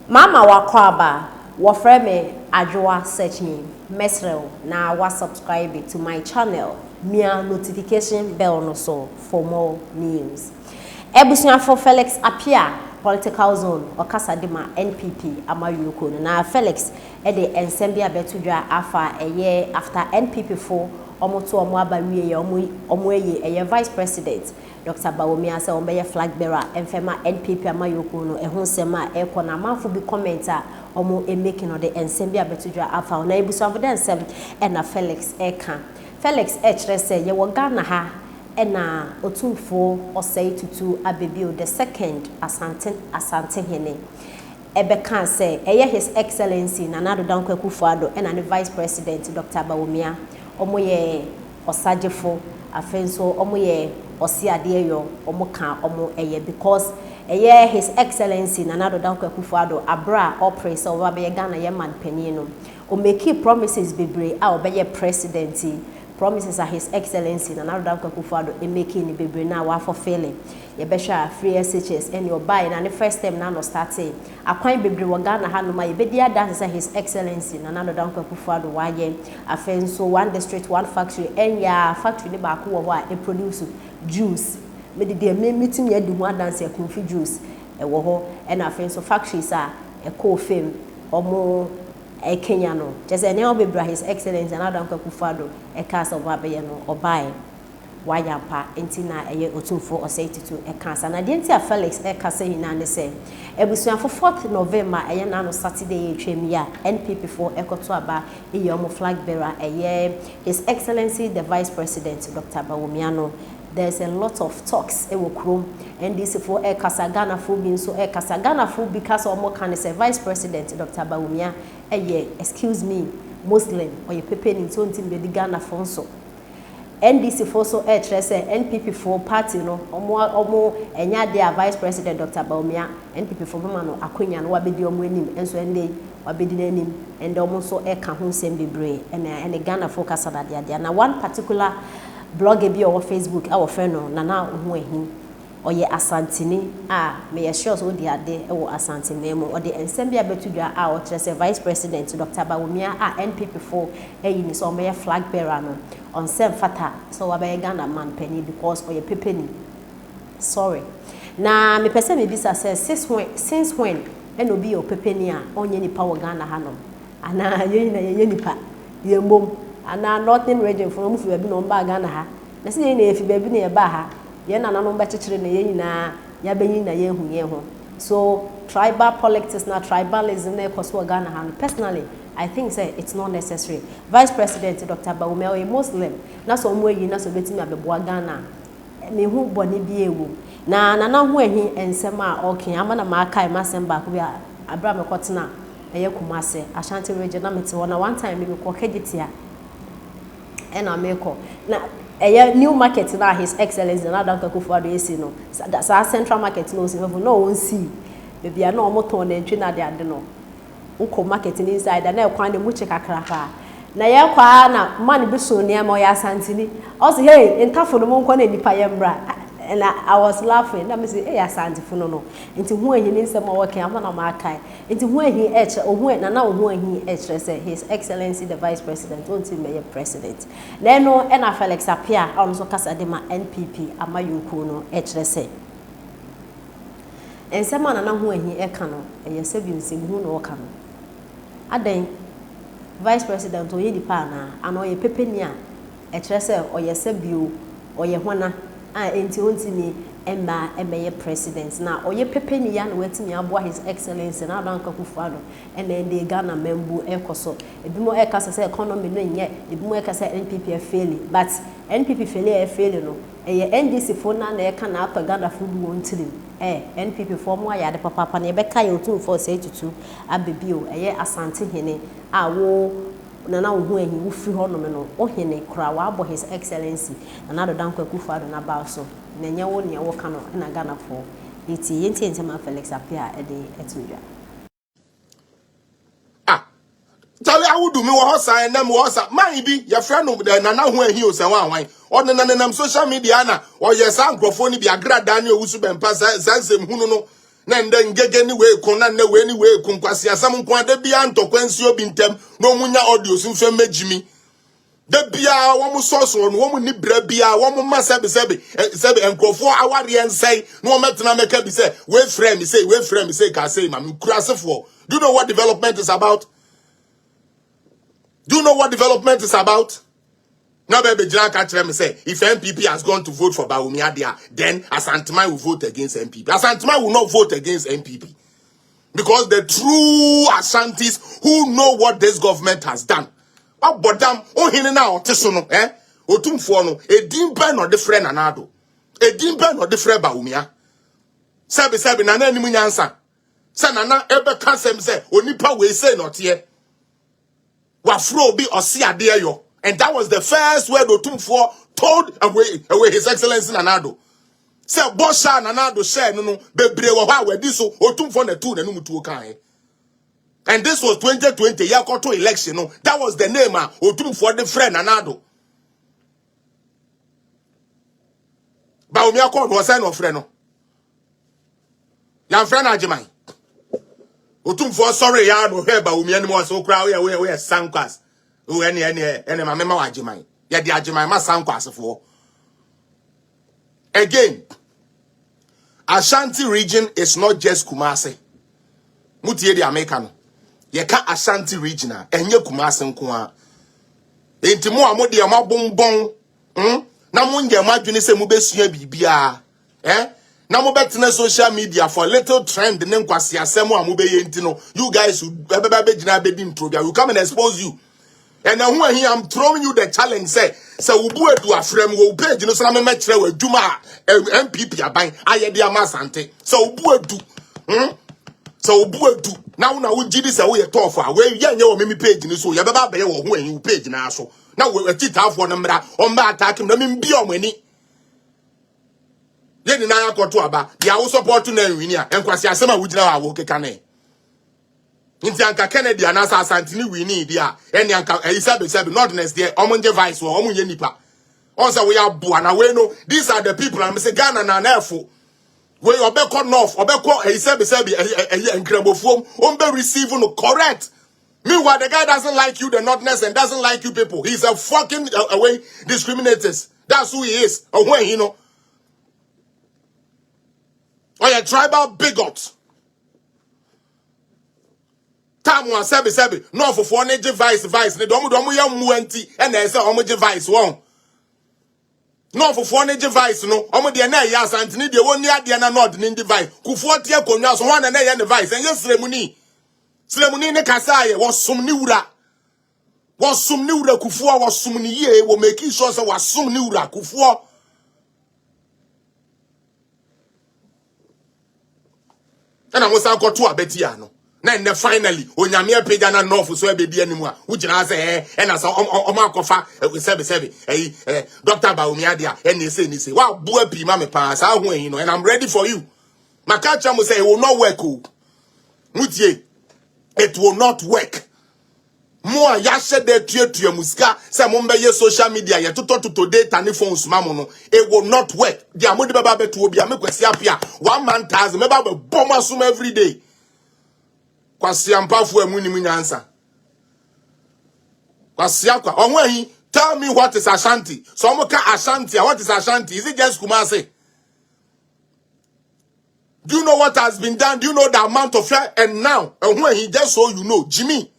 Mama wakwaba wafreme Addo searching mesrel na wa subscribe to my channel mia notification bell no so for more news. Ebusuan for Felix appear political zone okasa de ma NPP amayuko na Felix e de ensembia betudwa afa eye after NPP for omoto omo abawie ye omo eye vice president Dr. Bawumia say omo flag bearer enfema NPP amayuko no ehun sema e ko na manfo bi commenter omo making of the ensembia betudwa afa na ebusuan for den sem e na Felix e kan Felix e kire say ye wo Ghana ha ena otumfo osei tutu abebio the second asante hene ebe kan say eye his excellency Nana Addo Akufo Addo ena ne vice president Dr. Bawumia omo ye osagefo afenso omo ye osiade yo omo kan omo eye because eye his excellency Nana Addo Akufo Addo abra operates over be Ghana ye man panyin o make promises bebre a obeye president promises are his excellency Nana Addo Akufo Addo making the bebre na wa fulfilling ye be sha free SHS and your buy na the first time na no starting akwan bebre wo Ghana ha no ma ye be dia dance say his excellency Nana Addo Akufo Addo wa ye afenso one district one factory enya factory ne ba ko wo a e produce juice me de meeting ye di ho dance e konfi juice e wo ho and afenso factories a e ko fam omo e Kenya no just any obebra his excellency Nana Addo Akufo Addo e cast of abaye no obai wayampa entina eye otumfo osetitu e cast na de entia Felix e cast hina ne say ebusuan for 4th November eye na no Saturday e twem ya NPP for ekoto aba eye omo flag bearer eye his excellency the vice president Dr. Bawumia no. There's a lot of talks e wo krom and this for e kasa Ghana for being so e kasa Ghana for because omo kan say vice president Dr. Bawumia excuse me Muslim or ye pepe ni so ntim be Ghana for so NDC for so say NPP for party no omo enya dia vice president Dr. Bawumia NPP for mama no akonya no wabedi omo enim enso ende wabedi nanim and omo so e ka ho sem bebre and Ghana for kasa dia na one particular blog bi on Facebook our friend no Nana ohu ehin oye asantini me sure so di ade e wo asantini mo o de ensembia betudwa o kire vice president Dr. Bawumia NPP for ni so me flag bearer no on sem fata so wa be Ghana man penny because oye pepeni sorry na me pese me bisa say since when obi o pepeni a onye nipa wo Ghana ha no ana ye nipa ye mom ana northern region from mu fi no mba Ghana ha na se ye na efi ba bi na ye ba ha ye na nanom ba kekere na ye nyina ya benyi na ye hu ye ho so tribal politics na tribalism na ekoso Ghana ha personally I think say it's not necessary vice president Dr. Bawumia a Muslim na so mo yi na so betimi abeboa Ghana me hu bone bi ewu na hu ehi ensem a okay ama na ma kai masem ba ko bi abra me kotena eye Kumase Ashanti region na mete wona one time me ko kegitia and America na new market na his excellency Nana Addo Akufo Addo esi no sa central market no si no won see maybe na omoton na ntwi na de ade no uko market inside na ekwan de mu che kakra pa na ye kwa na man bi so ne ma ya santini o say hey ntafo no mo nko na nipa ye mbra and I was laughing that me say hey asantifo no nti hu ehi ni nsem o work am na ma kai nti hu ehi eche ohu na hu ehi eche say his excellency the vice president until me president na no na Felix appear on so kasa de ma NPP amayuko no eche say ensem na hu ehi eka no eye se bi nsem hu no oka no adan vice president o ye di pa na ana o ye pepeni a eche say o ye se bio o ye hwana enti ontimi emma emeye president na oye pepeni ya na wetimi aboa his excellency na Addo Akufo Addo and the Ghana membu ekoso ebimo ekasa say economy no nye ebimo ekasa NPP fail but NPP fail no eye NDC fo na eka na apa Ghana fo du wontirim NPP fo mo aya de papa na ebeka ye otu fo say tutu abebio eye asante hene wo Nana ohu ehi wo firi ho no me no o hene kura wa abo his excellency Nana Addo Akufo Addo na ba so na nya wo ne wo ka no na Ghana fo iti yenti ntema Felix apia e de etudwa tell I would do me was I and them was my be your friend over there Nana hu ehi o se wan wan o na social media na o yes an grofoni bi agra Daniel Usu ben pass sansem hu no na ngege ni we kun na we ni we kun kwasi asam nkwa da bia ntokwansi obi ntem no munya audio simfe megimi da bia wo mu source no wo mu ni bra bia wo mu masabe sebe enkrofo aware ensai no wo metena meka bi say we frame me say ka say ma me kurasefo. Do you know what development is about? Do you know what development is about? Now, baby, Jana me say, if MPP has gone to vote for Bawumia there, then Asanteman will vote against MPP. Asanteman will not vote against MPP. Because the true Ashantis who know what this government has done. Oh, but damn, oh, he now, Tisono, Otumfono, a dimpen or the friend Addo. A dimpen or the friend Bawumia. Sabi, Nana Nimunyansa. Sanana, ebe kansem say, Onipa we say not here. Wafro be or see a dear yo. And that was the first word Otumfo told away His Excellency Addo. Say Bosha Addo share no bebre wo ha we this Otumfo na tu na no mutu kan. And this was 2020 Yakoto election no. That was the name Otumfo the friend Addo. Bawumia ko was no friend no. Yan friend Ajimai. Otumfo sorry ya no he Bawumia ni mo so kra we sankwas. Oh, any my mema Ajimai. Ya di Ajimai ma sankwasefo. Again, Ashanti region is not just Kumasi. Mutie di Americano. Ye ka Ashanti region enye Kumasi nko a. Enti mo amode ya mabonbon. Na mo nge madwene se mo besua bibia. Na mo betena social media for little trend ne nkwase asem a mo beye enti no. You guys who be gina be di introbia. We come and expose you. And now here I'm throwing you the challenge. Say ubu edu afrem wo page no so na me metre wa dwuma MPP aban aye dia masante. So ubu edu. So ubu edu. Now na wo gidi say wo ye tough a we ye nye wo me page ni so ye beba be ye wo ho anyi page na so. Na we titafo no mra o mba attack na me bi o mani. Ye ni na yakoto aba. Dia wo support na nwini a enkwase asem a wo gina wa wo keka na. Inti anka Kennedy anasa Asantini wini dia eni anka isabe not next there omonje vice wo omonye nipa onse we aboa na we no these are the people and say Ghana na nefo we obeko north obeko isabe enkrabofom ombe receive no correct. Meanwhile the guy doesn't like you the notness and doesn't like you people. He's a fucking away discriminators. That's who he is. Or when you know or a tribal bigot. Time one sebi no for energy vice ne domu ya muanti and they say omoje vice one no for energy vice no omo de na ya Asantini de woni ade na nod ni vice kufuo tie konwa so ho na ya ne vice enye sremuni ne kasa ye wosum ni wura kufuo wosum ni ye wo make sure say wasum ni wura kufuo na mo san koto abetia no. Na finally onyame page na north so ebedi animu a ugina say na so omakofa sebe Dr. Bawumia dia ni say wa bo api ma me pa sa ho ehin no and I'm ready for you. Makacha mo say it will not work o. Mutie it will not work. Mo a ya hye de tuatua musika say mo mbe ye social media ye toto data ni phones ma mo no it will not work. Dia mo de baba beto obi a me kwasi apia 1 man thousand me baba bomb asum every day. Kwasiampafo amunimi nyansa. Kwasiakwa onwahi tell me what is Ashanti. So omoka Ashanti, what is Ashanti? Is it just Kumasi? Do you know what has been done? Do you know the amount of fare? And now, and when he just so you know, Jimmy,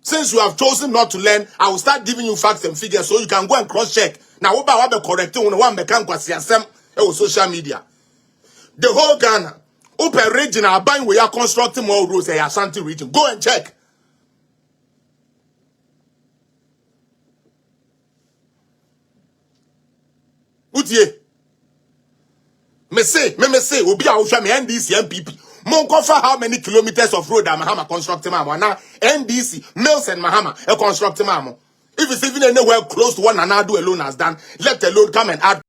since you have chosen not to learn, I will start giving you facts and figures so you can go and cross-check. Now, what about the correcting one mekan kwasiasem social media? The whole Ghana, open region are buying we are constructing more roads in Ashanti region. Go and check. Utie. Me say, obi a usha me NDC MPP. Monkofa how many kilometers of road am Mahama constructing mamo? Now NDC, Mills and Mahama constructing mamo. If it's even anywhere close to what Addo alone has done, let alone come and add